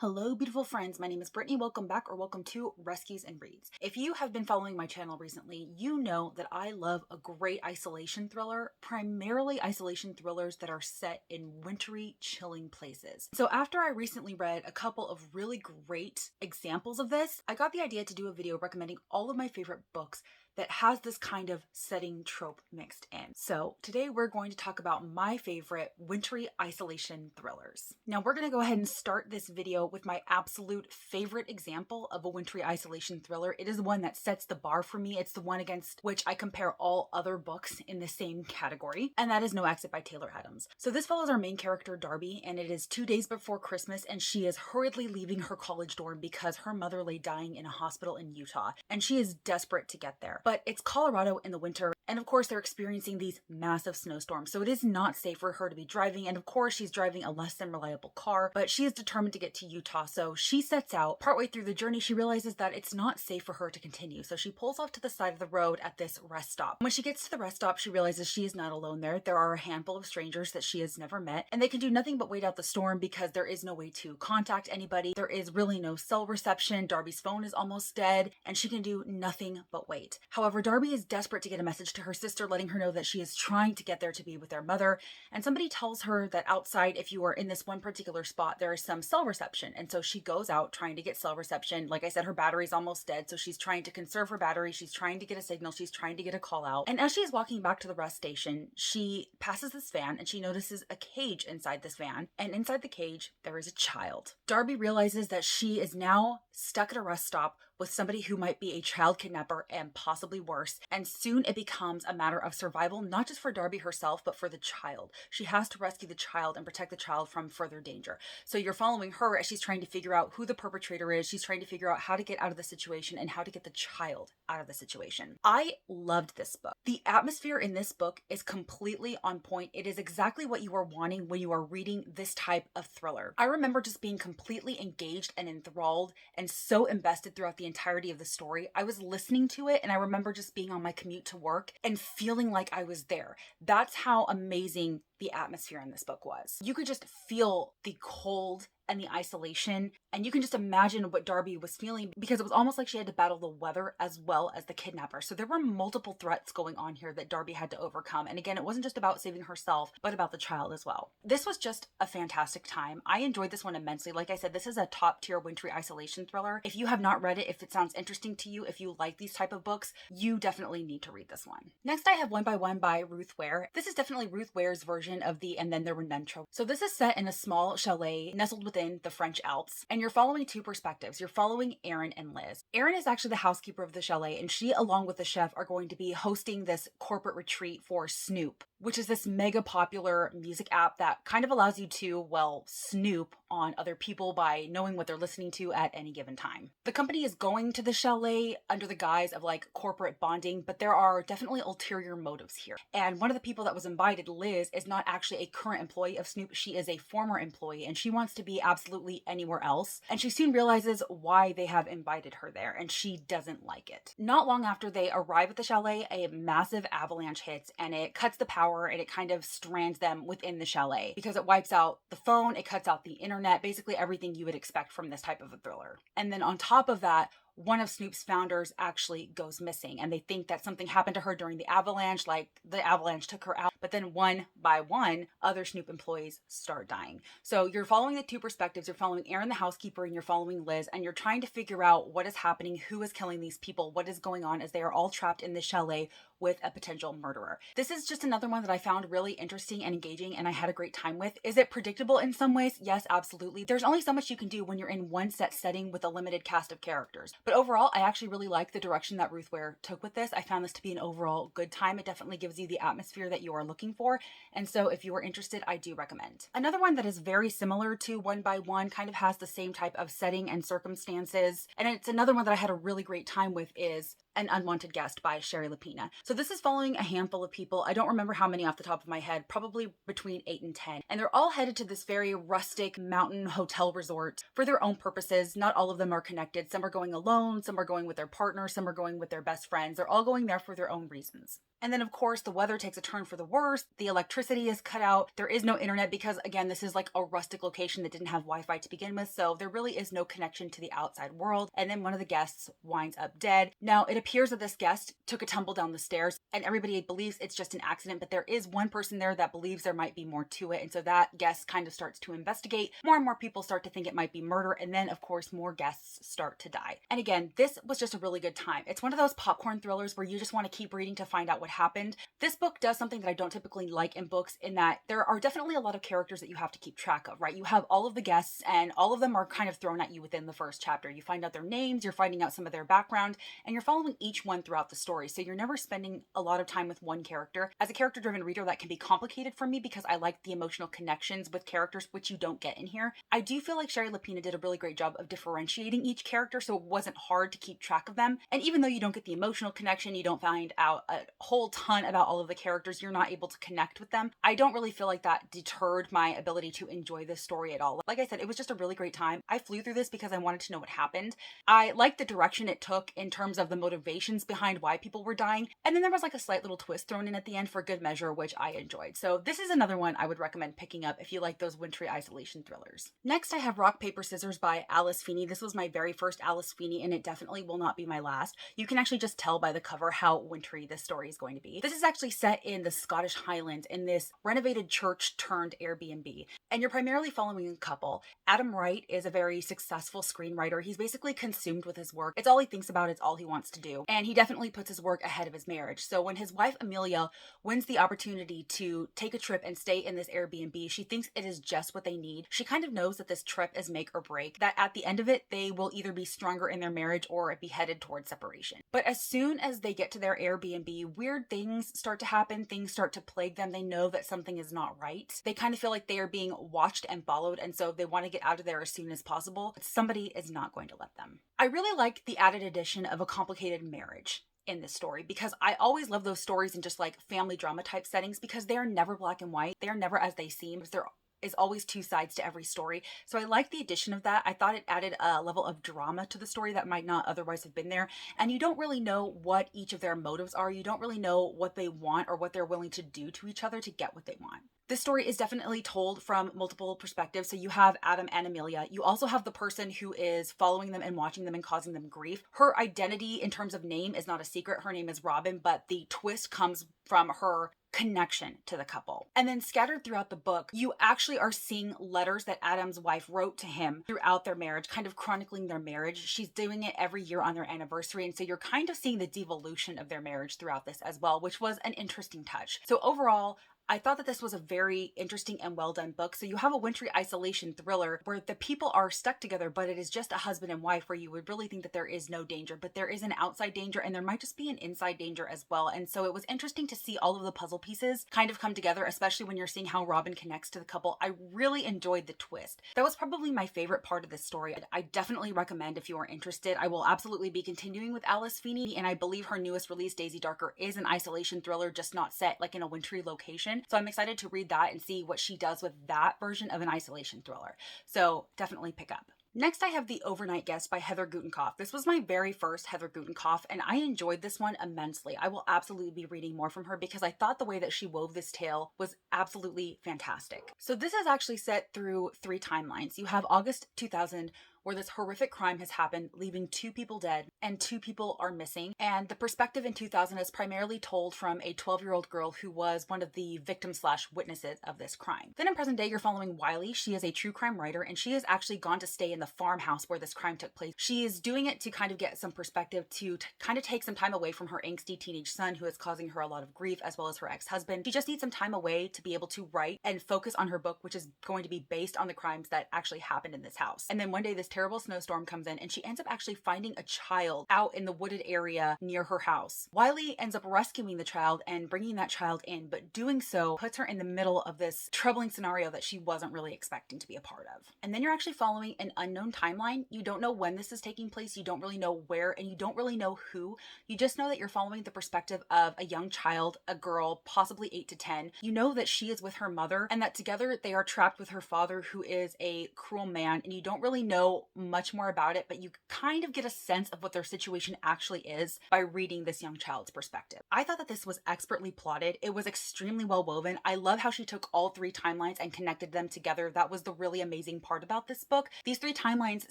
Hello, beautiful friends. My name is Brittany. Welcome back or welcome to Rescues and Reads. If you have been following my channel recently, you know that I love a great isolation thriller, primarily isolation thrillers that are set in wintry, chilling places. So after I recently read a couple of really great examples of this, I got the idea to do a video recommending all of my favorite books that has this kind of setting trope mixed in. So today we're going to talk about my favorite wintry isolation thrillers. Now we're going to go ahead and start this video with my absolute favorite example of a wintry isolation thriller. It is one that sets the bar for me. It's the one against which I compare all other books in the same category, and that is No Exit by Taylor Adams. So this follows our main character Darby, and it is 2 days before Christmas, and she is hurriedly leaving her college dorm because her mother lay dying in a hospital in Utah, and she is desperate to get there. But it's Colorado in the winter, and of course they're experiencing these massive snowstorms, so it is not safe for her to be driving, and of course she's driving a less than reliable car, but she is determined to get to Utah, so she sets out. Partway through the journey, she realizes that it's not safe for her to continue, so she pulls off to the side of the road at this rest stop. When she gets to the rest stop, she realizes she is not alone there. There are a handful of strangers that she has never met, and they can do nothing but wait out the storm because there is no way to contact anybody. There is really no cell reception. Darby's phone is almost dead, and she can do nothing but wait. However, Darby is desperate to get a message to her sister, letting her know that she is trying to get there to be with their mother, and somebody tells her that outside, if you are in this one particular spot, there is some cell reception, and so she goes out trying to get cell reception. Like I said, her battery's almost dead, so she's trying to conserve her battery, she's trying to get a signal, she's trying to get a call out, and as she is walking back to the rest station, she passes this van, and she notices a cage inside this van, and inside the cage, there is a child. Darby realizes that she is now stuck at a rest stop with somebody who might be a child kidnapper and possibly worse, and soon it becomes a matter of survival, not just for Darby herself, but for the child. She has to rescue the child and protect the child from further danger. So you're following her as she's trying to figure out who the perpetrator is. She's trying to figure out how to get out of the situation and how to get the child out of the situation. I loved this book. The atmosphere in this book is completely on point. It is exactly what you are wanting when you are reading this type of thriller. I remember just being completely engaged and enthralled and so invested throughout the entirety of the story. I was listening to it, and I remember just being on my commute to work and feeling like I was there. That's how amazing the atmosphere in this book was. You could just feel the cold and the isolation, and you can just imagine what Darby was feeling because it was almost like she had to battle the weather as well as the kidnapper. So there were multiple threats going on here that Darby had to overcome. And again, it wasn't just about saving herself, but about the child as well. This was just a fantastic time. I enjoyed this one immensely. Like I said, this is a top tier wintry isolation thriller. If you have not read it, if it sounds interesting to you, if you like these type of books, you definitely need to read this one. Next, I have One by One by Ruth Ware. This is definitely Ruth Ware's version of the And Then There Were None trope. So this is set in a small chalet nestled within the French Alps, and you're following two perspectives. You're following Erin and Liz. Erin is actually the housekeeper of the chalet, and she, along with the chef, are going to be hosting this corporate retreat for Snoop, which is this mega popular music app that kind of allows you to, well, snoop on other people by knowing what they're listening to at any given time. The company is going to the chalet under the guise of like corporate bonding, but there are definitely ulterior motives here. And one of the people that was invited, Liz, is not actually a current employee of Snoop. She is a former employee, and she wants to be absolutely anywhere else. And she soon realizes why they have invited her there, and she doesn't like it. Not long after they arrive at the chalet, a massive avalanche hits, and it cuts the power, and it kind of strands them within the chalet because it wipes out the phone, it cuts out the internet, basically everything you would expect from this type of a thriller. And then on top of that, one of Snoop's founders actually goes missing, and they think that something happened to her during the avalanche, like the avalanche took her out, but then one by one, other Snoop employees start dying. So you're following the two perspectives. You're following Erin, the housekeeper, and you're following Liz, and you're trying to figure out what is happening, who is killing these people, what is going on, as they are all trapped in this chalet with a potential murderer. This is just another one that I found really interesting and engaging, and I had a great time with. Is it predictable in some ways? Yes, absolutely. There's only so much you can do when you're in one set setting with a limited cast of characters. But overall, I actually really like the direction that Ruth Ware took with this. I found this to be an overall good time. It definitely gives you the atmosphere that you are looking for. And so if you are interested, I do recommend. Another one that is very similar to One by One, kind of has the same type of setting and circumstances, and it's another one that I had a really great time with, is An Unwanted Guest by Shari Lapena. So this is following a handful of people. I don't remember how many off the top of my head, probably between 8 and 10. And they're all headed to this very rustic mountain hotel resort for their own purposes. Not all of them are connected. Some are going alone, some are going with their partner, some are going with their best friends. They're all going there for their own reasons. And then, of course, the weather takes a turn for the worse. The electricity is cut out. There is no internet because, again, this is like a rustic location that didn't have Wi-Fi to begin with. So there really is no connection to the outside world. And then one of the guests winds up dead. Now, it appears that this guest took a tumble down the stairs and everybody believes it's just an accident, but there is one person there that believes there might be more to it. And so that guest kind of starts to investigate. More and more people start to think it might be murder. And then, of course, more guests start to die. And again, this was just a really good time. It's one of those popcorn thrillers where you just want to keep reading to find out what happened. This book does something that I don't typically like in books, in that there are definitely a lot of characters that you have to keep track of, right? You have all of the guests and all of them are kind of thrown at you within the first chapter. You find out their names, you're finding out some of their background, and you're following each one throughout the story. So you're never spending a lot of time with one character. As a character-driven reader, that can be complicated for me because I like the emotional connections with characters, which you don't get in here. I do feel like Shari Lapena did a really great job of differentiating each character, so it wasn't hard to keep track of them. And even though you don't get the emotional connection, you don't find out a whole ton about all of the characters, you're not able to connect with them. I don't really feel like that deterred my ability to enjoy this story at all. Like I said, it was just a really great time. I flew through this because I wanted to know what happened. I liked the direction it took in terms of the motivations behind why people were dying. And then there was like a slight little twist thrown in at the end for good measure, which I enjoyed. So this is another one I would recommend picking up if you like those wintry isolation thrillers. Next, I have Rock, Paper, Scissors by Alice Feeney. This was my very first Alice Feeney, and it definitely will not be my last. You can actually just tell by the cover how wintry this story is going to be. This is actually set in the Scottish Highlands in this renovated church turned Airbnb. And you're primarily following a couple. Adam Wright is a very successful screenwriter. He's basically consumed with his work. It's all he thinks about. It's all he wants to do. And he definitely puts his work ahead of his marriage. So when his wife Amelia wins the opportunity to take a trip and stay in this Airbnb, she thinks it is just what they need. She kind of knows that this trip is make or break, that at the end of it, they will either be stronger in their marriage or be headed towards separation. But as soon as they get to their Airbnb, weird things start to happen. Things start to plague them. They know that something is not right. They kind of feel like they are being watched and followed, and so they want to get out of there as soon as possible. But somebody is not going to let them. I really like the added addition of a complicated marriage in this story, because I always love those stories in just like family drama type settings, because they are never black and white. They are never as they seem. There is always two sides to every story. So I like the addition of that. I thought it added a level of drama to the story that might not otherwise have been there. And you don't really know what each of their motives are. You don't really know what they want or what they're willing to do to each other to get what they want. This story is definitely told from multiple perspectives. So you have Adam and Amelia. You also have the person who is following them and watching them and causing them grief. Her identity in terms of name is not a secret. Her name is Robin, but the twist comes from her connection to the couple. And then scattered throughout the book, you actually are seeing letters that Adam's wife wrote to him throughout their marriage, kind of chronicling their marriage. She's doing it every year on their anniversary. And so you're kind of seeing the devolution of their marriage throughout this as well, which was an interesting touch. So overall, I thought that this was a very interesting and well done book. So you have a wintry isolation thriller where the people are stuck together, but it is just a husband and wife, where you would really think that there is no danger, but there is an outside danger and there might just be an inside danger as well. And so it was interesting to see all of the puzzle pieces kind of come together, especially when you're seeing how Robin connects to the couple. I really enjoyed the twist. That was probably my favorite part of this story. I definitely recommend if you are interested. I will absolutely be continuing with Alice Feeney, and I believe her newest release, Daisy Darker, is an isolation thriller, just not set like in a wintry location. So I'm excited to read that and see what she does with that version of an isolation thriller. So definitely pick up. Next, I have The Overnight Guest by Heather Gudenkauf. This was my very first Heather Gudenkauf, and I enjoyed this one immensely. I will absolutely be reading more from her because I thought the way that she wove this tale was absolutely fantastic. So this is actually set through 3 timelines. You have August 2000, where this horrific crime has happened, leaving 2 people dead and 2 people are missing. And the perspective in 2000 is primarily told from a 12-year-old girl who was one of the victims/witnesses of this crime. Then in present day, you're following Wiley. She is a true crime writer, and she has actually gone to stay in the farmhouse where this crime took place. She is doing it to kind of get some perspective, to kind of take some time away from her angsty teenage son who is causing her a lot of grief, as well as her ex-husband. She just needs some time away to be able to write and focus on her book, which is going to be based on the crimes that actually happened in this house. And then one day this terrible snowstorm comes in and she ends up actually finding a child out in the wooded area near her house. Wiley ends up rescuing the child and bringing that child in, but doing so puts her in the middle of this troubling scenario that she wasn't really expecting to be a part of. And then you're actually following an unknown timeline. You don't know when this is taking place, you don't really know where, and you don't really know who. You just know that you're following the perspective of a young child, a girl, possibly 8 to 10. You know that she is with her mother and that together they are trapped with her father, who is a cruel man, and you don't really know know much more about it, but you kind of get a sense of what their situation actually is by reading this young child's perspective. I thought that this was expertly plotted. It was extremely well woven. I love how she took all three timelines and connected them together. That was the really amazing part about this book. These three timelines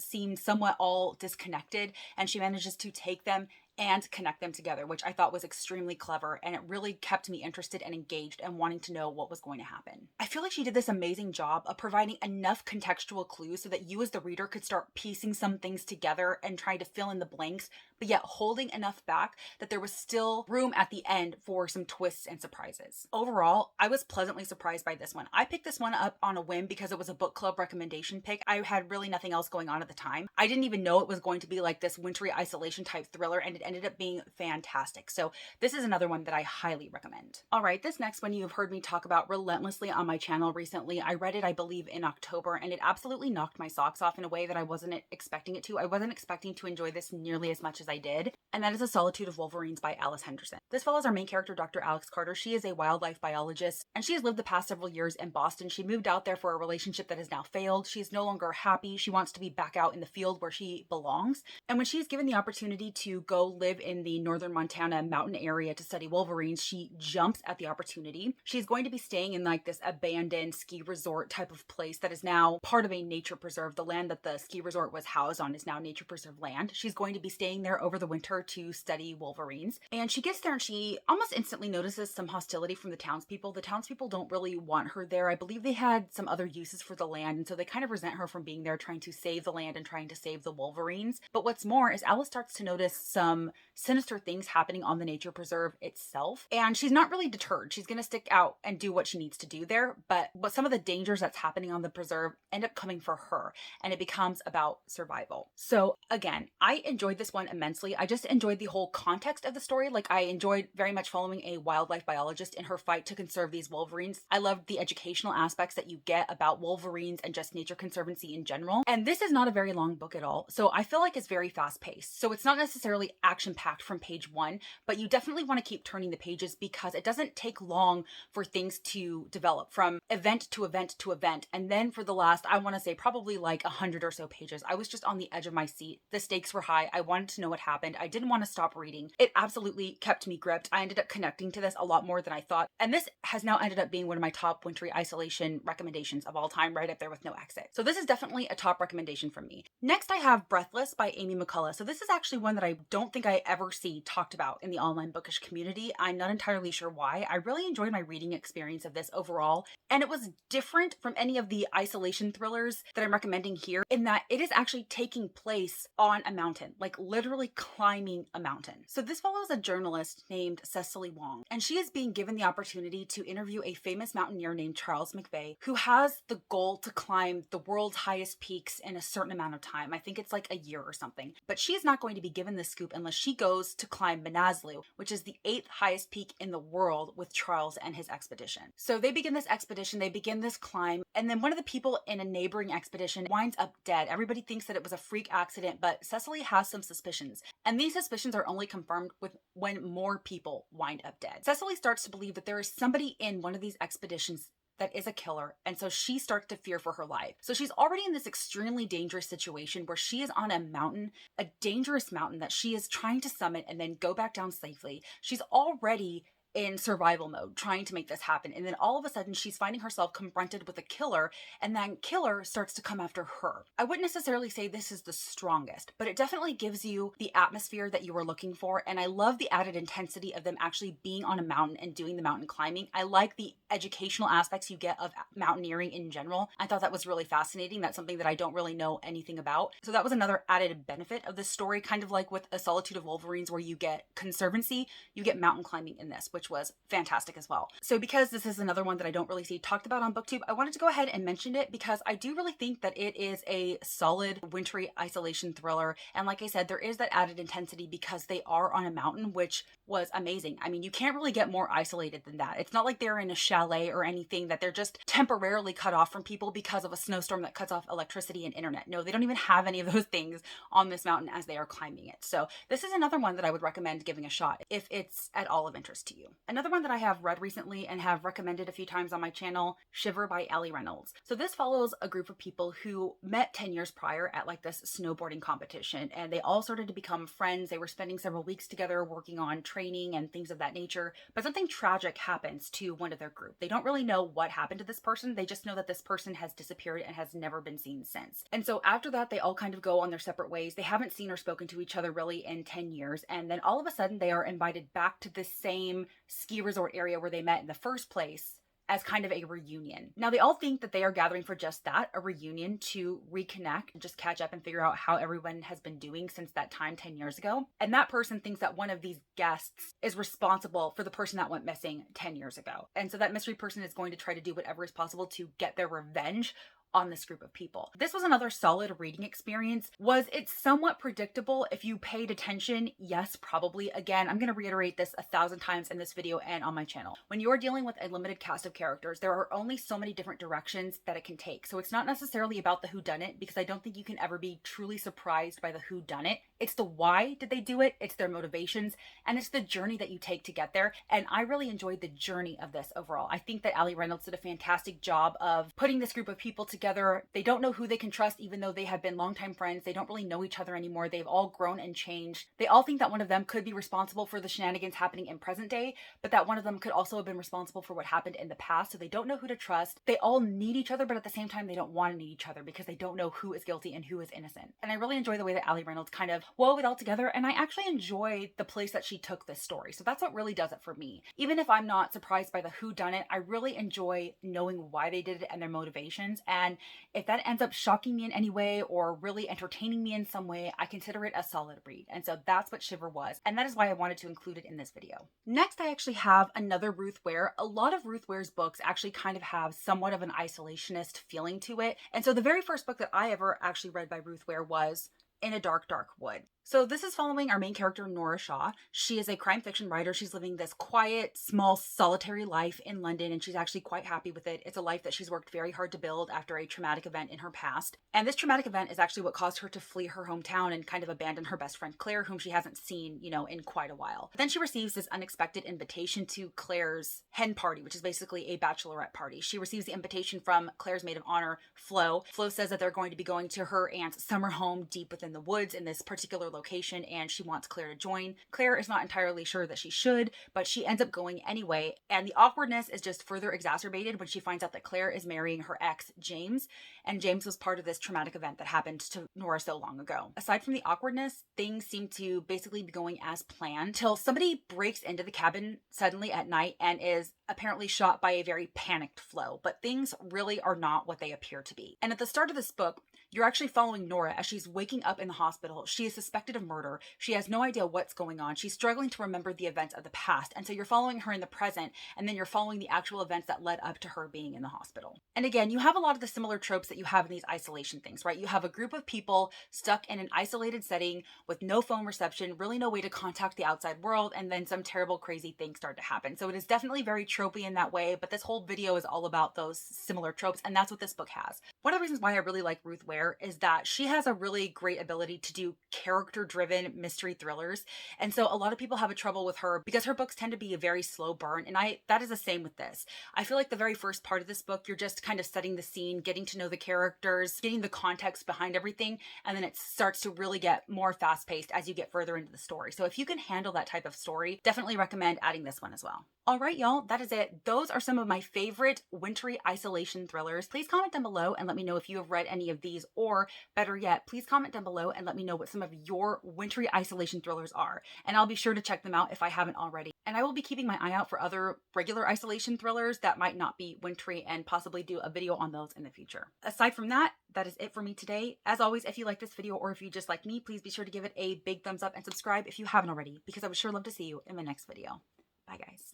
seem somewhat all disconnected, and she manages to take them and connect them together, which I thought was extremely clever, and it really kept me interested and engaged and wanting to know what was going to happen. I feel like she did this amazing job of providing enough contextual clues so that you as the reader could start piecing some things together and trying to fill in the blanks, but yet holding enough back that there was still room at the end for some twists and surprises. Overall, I was pleasantly surprised by this one. I picked this one up on a whim because it was a book club recommendation pick. I had really nothing else going on at the time. I didn't even know it was going to be like this wintry isolation type thriller, and it ended up being fantastic. So this is another one that I highly recommend. All right, this next one you've heard me talk about relentlessly on my channel recently. I read it, I believe, in October, and it absolutely knocked my socks off in a way that I wasn't expecting it to. I wasn't expecting to enjoy this nearly as much as I did, and that is A Solitude of Wolverines by Alice Henderson. This follows our main character, Dr. Alex Carter. She is a wildlife biologist, and she has lived the past several years in Boston. She moved out there for a relationship that has now failed. She is no longer happy. She wants to be back out in the field where she belongs, and when she's given the opportunity to go live in the northern Montana mountain area to study wolverines, she jumps at the opportunity. She's going to be staying in like this abandoned ski resort type of place that is now part of a nature preserve. The land that the ski resort was housed on is now nature preserve land. She's going to be staying there over the winter to study wolverines. And she gets there and she almost instantly notices some hostility from the townspeople. The townspeople don't really want her there. I believe they had some other uses for the land, and so they kind of resent her from being there, trying to save the land and trying to save the wolverines. But what's more is Alice starts to notice some sinister things happening on the nature preserve itself, and she's not really deterred. She's going to stick out and do what she needs to do there, but some of the dangers that's happening on the preserve end up coming for her, and it becomes about survival. So again, I enjoyed this one immensely. I just enjoyed the whole context of the story. Like, I enjoyed very much following a wildlife biologist in her fight to conserve these wolverines. I loved the educational aspects that you get about wolverines and just nature conservancy in general. And this is not a very long book at all, so I feel like it's very fast paced. So it's not necessarily action packed from page one, but you definitely want to keep turning the pages because it doesn't take long for things to develop from event to event to event. And then for the last, I want to say probably like 100 or so pages, I was just on the edge of my seat. The stakes were high. I wanted to know what happened. I didn't want to stop reading. It absolutely kept me gripped. I ended up connecting to this a lot more than I thought. And this has now ended up being one of my top wintry isolation recommendations of all time, right up there with No Exit. So this is definitely a top recommendation from me. Next, I have Breathless by Amy McCullough. So this is actually one that I don't think I ever see talked about in the online bookish community. I'm not entirely sure why. I really enjoyed my reading experience of this overall, and it was different from any of the isolation thrillers that I'm recommending here in that it is actually taking place on a mountain, like literally climbing a mountain. So this follows a journalist named Cecily Wong, and she is being given the opportunity to interview a famous mountaineer named Charles McVeigh, who has the goal to climb the world's highest peaks in a certain amount of time. I think it's like a year or something, but she is not going to be given this scoop unless she goes to climb Manaslu, which is the 8th highest peak in the world, with Charles and his expedition. So they begin this expedition, they begin this climb, and then one of the people in a neighboring expedition winds up dead. Everybody thinks that it was a freak accident, but Cecily has some suspicions, and these suspicions are only confirmed with when more people wind up dead. Cecily starts to believe that there is somebody in one of these expeditions that is a killer, and so she starts to fear for her life. So she's already in this extremely dangerous situation where she is on a mountain, a dangerous mountain that she is trying to summit and then go back down safely. She's already in survival mode, trying to make this happen. And then all of a sudden she's finding herself confronted with a killer, and that killer starts to come after her. I wouldn't necessarily say this is the strongest, but it definitely gives you the atmosphere that you were looking for. And I love the added intensity of them actually being on a mountain and doing the mountain climbing. I like the educational aspects you get of mountaineering in general. I thought that was really fascinating. That's something that I don't really know anything about. So that was another added benefit of this story, kind of like with A Solitude of Wolverines, where you get conservancy, you get mountain climbing in this, which was fantastic as well. So because this is another one that I don't really see talked about on BookTube, I wanted to go ahead and mention it because I do really think that it is a solid wintry isolation thriller. And like I said, there is that added intensity because they are on a mountain, which was amazing. I mean, you can't really get more isolated than that. It's not like they're in a chalet or anything that they're just temporarily cut off from people because of a snowstorm that cuts off electricity and internet. No, they don't even have any of those things on this mountain as they are climbing it. So this is another one that I would recommend giving a shot if it's at all of interest to you. Another one that I have read recently and have recommended a few times on my channel, Shiver by Allie Reynolds. So this follows a group of people who met 10 years prior at like this snowboarding competition, and they all started to become friends. They were spending several weeks together working on training and things of that nature, but something tragic happens to one of their group. They don't really know what happened to this person. They just know that this person has disappeared and has never been seen since. And so after that, they all kind of go on their separate ways. They haven't seen or spoken to each other really in 10 years. And then all of a sudden they are invited back to this same ski resort area where they met in the first place as kind of a reunion. Now they all think that they are gathering for just that, a reunion to reconnect and just catch up and figure out how everyone has been doing since that time 10 years ago. And that person thinks that one of these guests is responsible for the person that went missing 10 years ago. And so that mystery person is going to try to do whatever is possible to get their revenge on this group of people. This was another solid reading experience. Was it somewhat predictable if you paid attention? Yes, probably. Again, I'm going to reiterate this 1,000 times in this video and on my channel. When you're dealing with a limited cast of characters, there are only so many different directions that it can take. So it's not necessarily about the whodunit, because I don't think you can ever be truly surprised by the whodunit. It's the why did they do it, it's their motivations, and it's the journey that you take to get there. And I really enjoyed the journey of this overall. I think that Allie Reynolds did a fantastic job of putting this group of people together. They don't know who they can trust, even though they have been longtime friends. They don't really know each other anymore. They've all grown and changed. They all think that one of them could be responsible for the shenanigans happening in present day, but that one of them could also have been responsible for what happened in the past. So they don't know who to trust. They all need each other, but at the same time, they don't want to need each other because they don't know who is guilty and who is innocent. And I really enjoy the way that Allie Reynolds kind of wove it all together. And I actually enjoy the place that she took this story. So that's what really does it for me. Even if I'm not surprised by the whodunit, I really enjoy knowing why they did it and their motivations. And if that ends up shocking me in any way or really entertaining me in some way, I consider it a solid read. And so that's what Shiver was. And that is why I wanted to include it in this video. Next, I actually have another Ruth Ware. A lot of Ruth Ware's books actually kind of have somewhat of an isolationist feeling to it. And so the very first book that I ever actually read by Ruth Ware was In a Dark, Dark Wood. So this is following our main character, Nora Shaw. She is a crime fiction writer. She's living this quiet, small, solitary life in London, and she's actually quite happy with it. It's a life that she's worked very hard to build after a traumatic event in her past. And this traumatic event is actually what caused her to flee her hometown and kind of abandon her best friend, Claire, whom she hasn't seen, in quite a while. Then she receives this unexpected invitation to Claire's hen party, which is basically a bachelorette party. She receives the invitation from Claire's maid of honor, Flo. Flo says that they're going to be going to her aunt's summer home deep within the woods in this particular location, and she wants Claire to join. Claire is not entirely sure that she should, but she ends up going anyway, and the awkwardness is just further exacerbated when she finds out that Claire is marrying her ex, James, and James was part of this traumatic event that happened to Nora so long ago. Aside from the awkwardness, things seem to basically be going as planned till somebody breaks into the cabin suddenly at night and is apparently shot by a very panicked Flo, but things really are not what they appear to be. And at the start of this book, you're actually following Nora as she's waking up in the hospital. She is suspected of murder. She has no idea what's going on. She's struggling to remember the events of the past. And so you're following her in the present, and then you're following the actual events that led up to her being in the hospital. And again, you have a lot of the similar tropes that you have in these isolation things, right? You have a group of people stuck in an isolated setting with no phone reception, really no way to contact the outside world, and then some terrible, crazy things start to happen. So it is definitely very tropey in that way, but this whole video is all about those similar tropes, and that's what this book has. One of the reasons why I really like Ruth Ware is that she has a really great ability to do character-driven mystery thrillers. And so a lot of people have a trouble with her because her books tend to be a very slow burn. And that is the same with this. I feel like the very first part of this book, you're just kind of setting the scene, getting to know the characters, getting the context behind everything. And then it starts to really get more fast-paced as you get further into the story. So if you can handle that type of story, definitely recommend adding this one as well. All right, y'all, that is it. Those are some of my favorite wintry isolation thrillers. Please comment down below and let me know if you have read any of these, or better yet, please comment down below and let me know what some of your wintry isolation thrillers are. And I'll be sure to check them out if I haven't already. And I will be keeping my eye out for other regular isolation thrillers that might not be wintry and possibly do a video on those in the future. Aside from that, that is it for me today. As always, if you like this video or if you just like me, please be sure to give it a big thumbs up and subscribe if you haven't already, because I would sure love to see you in my next video. Bye, guys.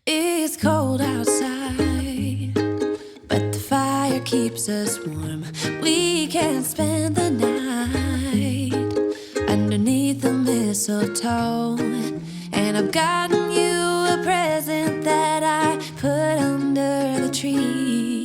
It's cold outside, but the fire keeps us warm. We can spend the night underneath the mistletoe, and I've gotten you a present that I put under the tree.